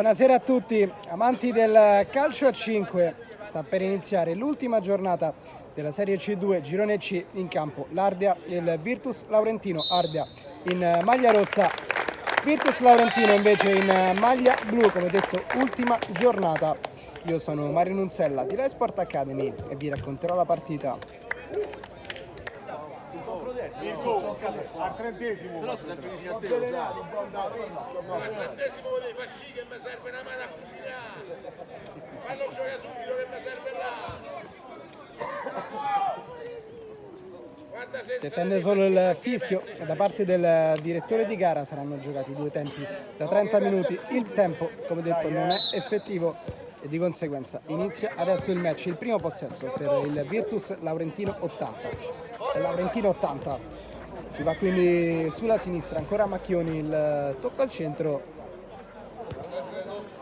Buonasera a tutti, amanti del calcio a 5. Sta per iniziare l'ultima giornata della Serie C2, Girone C. In campo l'Ardea e il Virtus Laurentino. Ardea in maglia rossa, Virtus Laurentino invece in maglia blu. Come detto, ultima giornata. Io sono Mario Nunzella di Rai Sport Academy e vi racconterò la partita. Al trentesimo però sono sempre vicino a te, lo sai. Al trentesimo devi far sci che mi serve una mano a cucinare. Fallo giocare subito che mi serve là. Si attende solo il fischio da parte del direttore di gara. Saranno giocati due tempi da 30 minuti. Il tempo, come detto, non è effettivo e di conseguenza inizia adesso il match. Il primo possesso per il Virtus Laurentino 80. Laurentino 80 si va quindi sulla sinistra, ancora Macchioni, il tocco al centro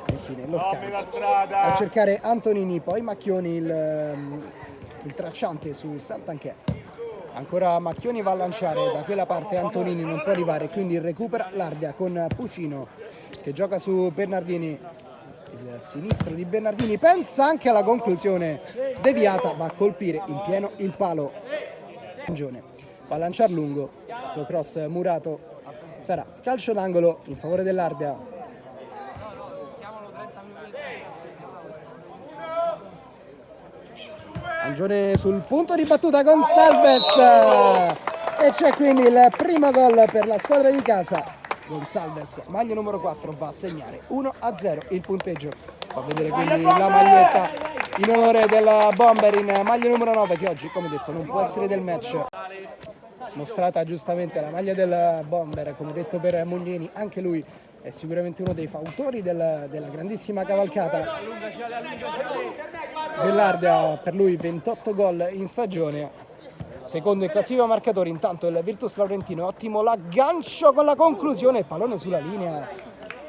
e infine lo scambio a cercare Antonini, poi Macchioni, il tracciante su Santanchè. Ancora Macchioni va a lanciare da quella parte, Antonini non può arrivare, quindi recupera l'Ardea con Pucino che gioca su Bernardini. Il sinistro di Bernardini pensa anche alla conclusione deviata, va a colpire in pieno il palo. Va a lanciare lungo, il suo cross murato, sarà calcio d'angolo in favore dell'Ardea. Angione sul punto di battuta con Salves e c'è quindi il primo gol per la squadra di casa. Gonsalves, maglia numero 4, va a segnare 1-0 il punteggio. Fa vedere quindi la maglietta in onore del Bomber in maglia numero 9, che oggi, come detto, non può essere del match. Mostrata giustamente la maglia del Bomber, come detto per Mugnini, anche lui è sicuramente uno dei fautori della grandissima cavalcata dell'Ardea. Per lui 28 gol in stagione. Secondo il classifica marcatore, intanto il Virtus Laurentino, ottimo l'aggancio con la conclusione, il pallone sulla linea,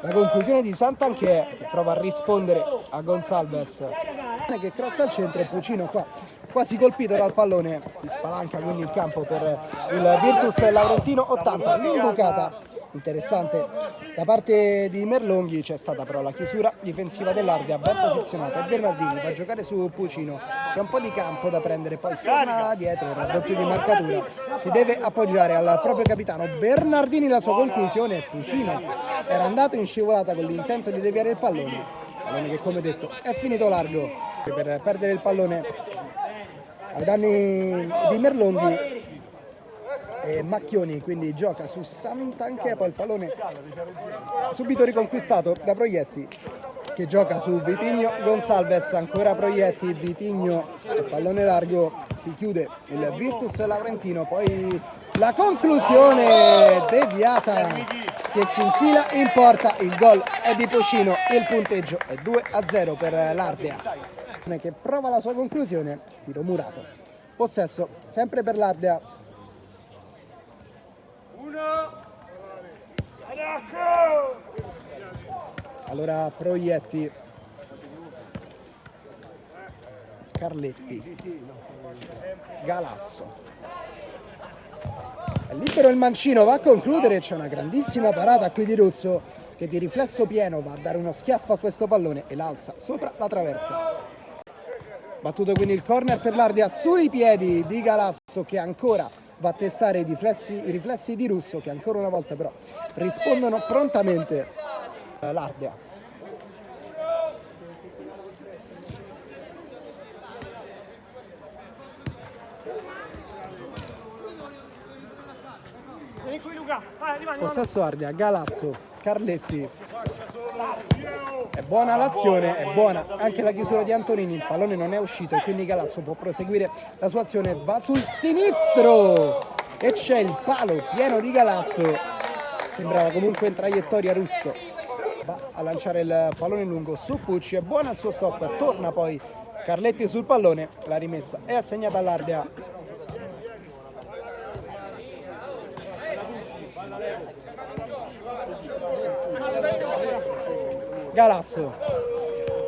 la conclusione di Santanchè che prova a rispondere a Gonsalves che crossa al centro e Pucino qua quasi colpito dal pallone, si spalanca quindi il campo per il Virtus Laurentino 80. L'imbucata interessante da parte di Merlonghi, c'è stata però la chiusura difensiva dell'Ardea ben posizionata e Bernardini va a giocare su Pucino, c'è un po' di campo da prendere, poi torna dietro, il raddoppio di marcatura, si deve appoggiare al proprio capitano Bernardini. La sua conclusione, Pucino era andato in scivolata con l'intento di deviare il pallone che, come detto, è finito largo per perdere il pallone ai danni di Merlonghi. E Macchioni quindi gioca su Santanchè, poi il pallone subito riconquistato da Proietti che gioca su Vitigno Gonsalves, ancora Proietti, Vitigno, il pallone largo, si chiude il Virtus Laurentino, poi la conclusione deviata che si infila in porta, il gol è di Pucino, il punteggio è 2-0 per l'Ardea che prova la sua conclusione, tiro murato, possesso sempre per l'Ardea. Allora Proietti, Carletti, Galasso, è libero il mancino, va a concludere, c'è una grandissima parata qui di Russo che di riflesso pieno va a dare uno schiaffo a questo pallone e l'alza sopra la traversa. Battuto quindi il corner per l'Ardea sui piedi di Galasso che ancora va a testare i riflessi di Russo che ancora una volta però rispondono prontamente l'Ardea. Possesso Ardea, Galasso, Carletti. È buona l'azione, è buona anche la chiusura di Antonini, il pallone non è uscito e quindi Galasso può proseguire la sua azione, va sul sinistro e c'è il palo pieno di Galasso, sembrava comunque in traiettoria Russo, va a lanciare il pallone lungo su Pucci, è buona il suo stop, torna poi Carletti sul pallone, la rimessa è assegnata all'Ardea. Galasso,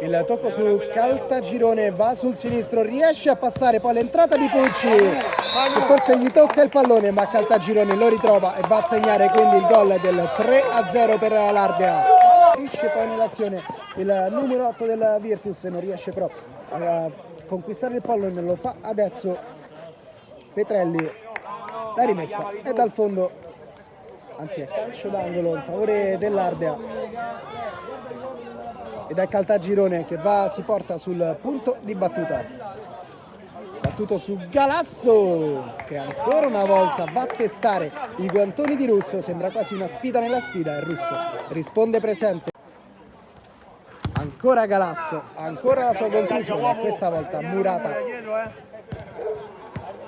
il tocco su Caltagirone, va sul sinistro, riesce a passare, poi l'entrata di Pucci che forse gli tocca il pallone ma Caltagirone lo ritrova e va a segnare quindi il gol del 3-0 per l'Ardea. inserisce poi nell'azione il numero 8 del Virtus, non riesce però a conquistare il pallone, lo fa adesso Petrelli, la rimessa è dal fondo, anzi è calcio d'angolo in favore dell'Ardea ed è Caltagirone che si porta sul punto di battuta. Battuto su Galasso che ancora una volta va a testare i guantoni di Russo, sembra quasi una sfida nella sfida e Russo risponde presente. Ancora Galasso, ancora la sua conclusione, questa volta murata.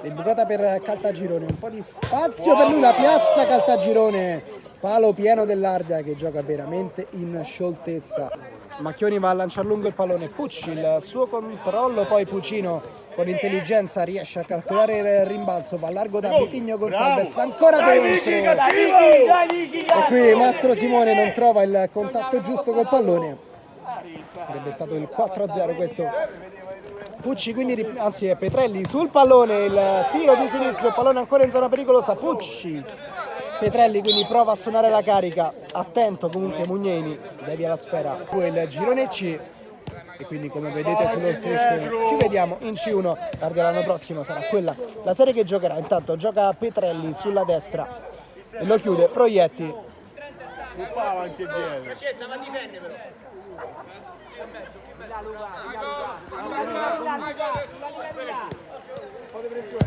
L'imbucata per Caltagirone, un po' di spazio per lui, la piazza Caltagirone, palo pieno dell'Ardea che gioca veramente in scioltezza. Macchioni va a lanciare lungo il pallone, Pucci il suo controllo, poi Pucino con intelligenza riesce a calcolare il rimbalzo, va a largo da Vitigno Gonzalez, ancora dentro, e qui Mastro Simone non trova il contatto giusto col pallone, sarebbe stato il 4-0 questo. Pucci quindi, anzi è Petrelli sul pallone, il tiro di sinistro, il pallone ancora in zona pericolosa, Pucci, Petrelli quindi prova a suonare la carica, attento comunque Mugneni, devia la sfera, poi il girone C. E quindi come vedete sullo striscione ci vediamo in C1, l'anno prossimo sarà quella la serie che giocherà. Intanto gioca Petrelli sulla destra e lo chiude Proietti.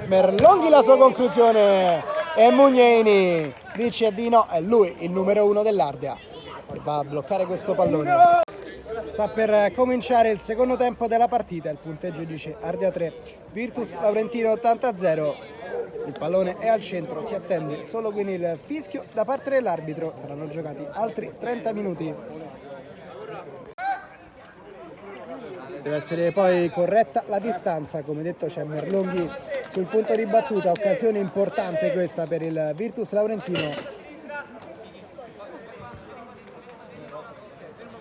Merlonghi la sua conclusione e Mugneni dice di no, è lui il numero 1 dell'Ardea che va a bloccare questo pallone. Sta per cominciare il secondo tempo della partita, il punteggio dice Ardea 3, Virtus Laurentino 80-0, il pallone è al centro, si attende solo quindi il fischio da parte dell'arbitro, saranno giocati altri 30 minuti. Deve essere poi corretta la distanza, come detto c'è Merlonghi sul punto di battuta, occasione importante questa per il Virtus Laurentino.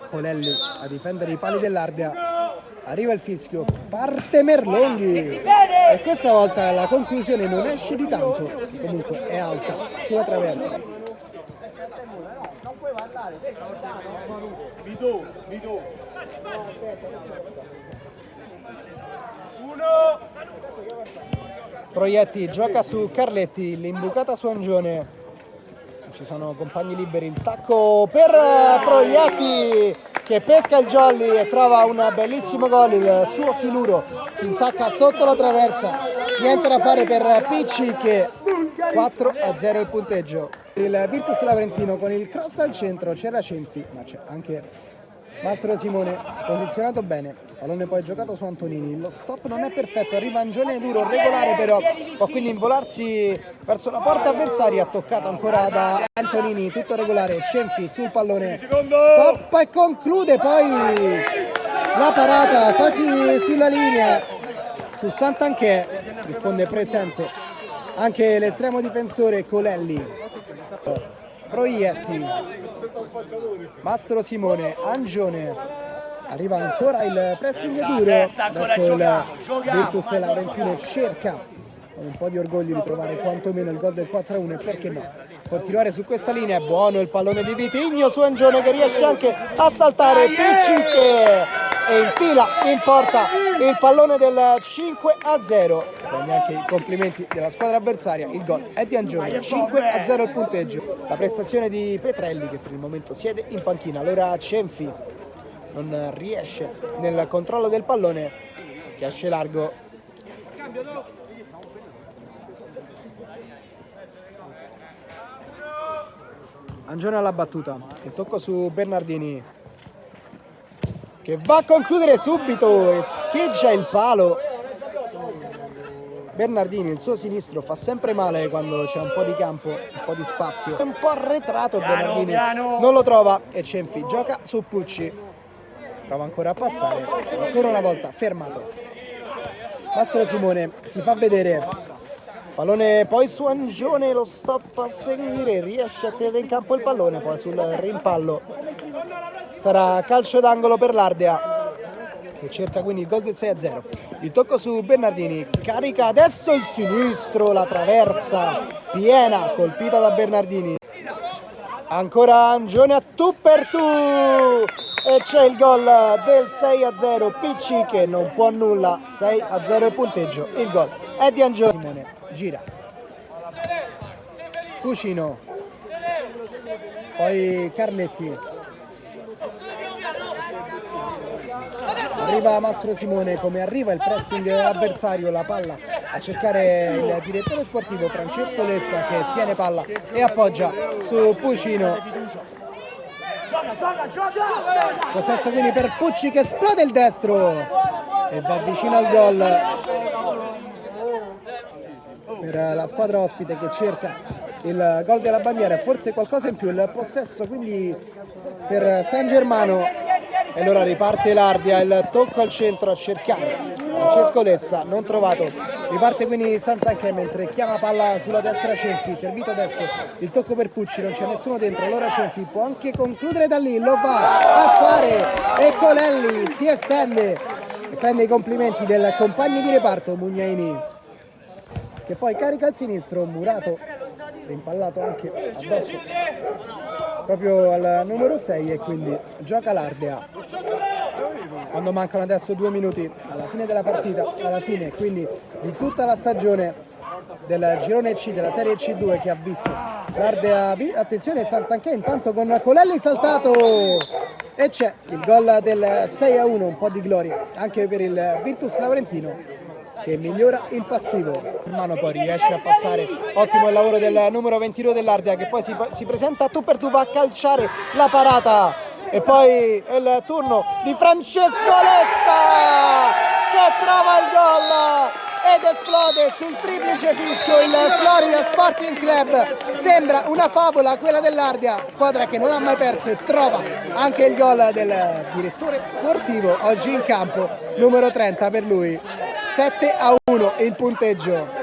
Colelli a difendere i pali dell'Ardea, arriva il fischio, parte Merlonghi e questa volta la conclusione non esce di tanto, comunque è alta sulla traversa. Proietti gioca su Carletti, l'imbucata su Angione. Ci sono compagni liberi, il tacco per Proietti che pesca il jolly e trova un bellissimo gol, il suo siluro si insacca sotto la traversa, niente da fare per Picci che 4-0 il punteggio. Il Virtus Laurentino con il cross al centro, c'era Cenfi ma c'è anche Mastro Simone posizionato bene, pallone poi giocato su Antonini, lo stop non è perfetto, arriva Angione duro, regolare però, può quindi involarsi verso la porta avversaria, toccato ancora da Antonini, tutto regolare, Cenfi sul pallone, stoppa e conclude poi la parata quasi sulla linea su Santanchè, risponde presente anche l'estremo difensore Colelli. Proietti, Mastro Simone, Angione, arriva ancora il pressing duro, adesso il Virtus Laurentino cerca con un po' di orgoglio di trovare quantomeno il gol del 4-1 e perché no, continuare su questa linea, è buono il pallone di Vitigno su Angione che riesce anche a saltare, Picci e infila in porta il pallone del 5-0, prende anche i complimenti della squadra avversaria, il gol è di Angione, 5-0 il punteggio, la prestazione di Petrelli che per il momento siede in panchina, allora Cenfi non riesce nel controllo del pallone che esce largo. Angione alla battuta, il tocco su Bernardini che va a concludere subito e scheggia il palo. Bernardini, il suo sinistro, fa sempre male quando c'è un po' di campo, un po' di spazio. È un po' arretrato Bernardini, non lo trova e Cenfi gioca su Pucci. Prova ancora a passare, ancora una volta fermato. Mastro Simone si fa vedere, pallone poi su Angione, lo stop a seguire, riesce a tenere in campo il pallone, poi sul rimpallo sarà calcio d'angolo per l'Ardea che cerca quindi il gol del 6-0. Il tocco su Bernardini, carica adesso il sinistro, la traversa piena colpita da Bernardini. Ancora Angione a tu per tu e c'è il gol del 6-0. PC che non può nulla, 6-0 il punteggio. Il gol è di Angione. Simone gira, Cucino, poi Carletti, arriva Mastro Simone. Come arriva il pressing avversario, la palla a cercare il direttore sportivo Francesco Lessa che tiene palla e appoggia su Pucino. Possesso quindi per Pucci che esplode il destro e va vicino al gol per la squadra ospite che cerca il gol della bandiera e forse qualcosa in più. Il possesso quindi per San Germano e allora riparte l'Ardea, il tocco al centro a cercare Francesco Lessa, non trovato, riparte quindi Santanchè mentre chiama palla sulla destra Cenfi, servito adesso il tocco per Pucci, non c'è nessuno dentro, allora Cenfi può anche concludere da lì, lo va a fare e Colelli si estende e prende i complimenti del compagno di reparto Mugnaini che poi carica al sinistro, Murato rimpallato anche addosso proprio al numero 6 e quindi gioca l'Ardea quando mancano adesso 2 minuti alla fine della partita, alla fine quindi di tutta la stagione del girone C della serie C2 che ha visto l'Ardea attenzione Santanchè intanto con Colelli saltato e c'è il gol del 6-1, un po' di gloria anche per il Virtus Laurentino che migliora il passivo. Mano poi riesce a passare, ottimo il lavoro del numero 22 dell'Ardea che poi si presenta tu per tu, va a calciare la parata e poi il turno di Francesco Lessa che trova il gol ed esplode sul triplice fischio il Florida Sporting Club. Sembra una favola quella dell'Ardea, squadra che non ha mai perso e trova anche il gol del direttore sportivo oggi in campo, numero 30 per lui. 7-1 il punteggio.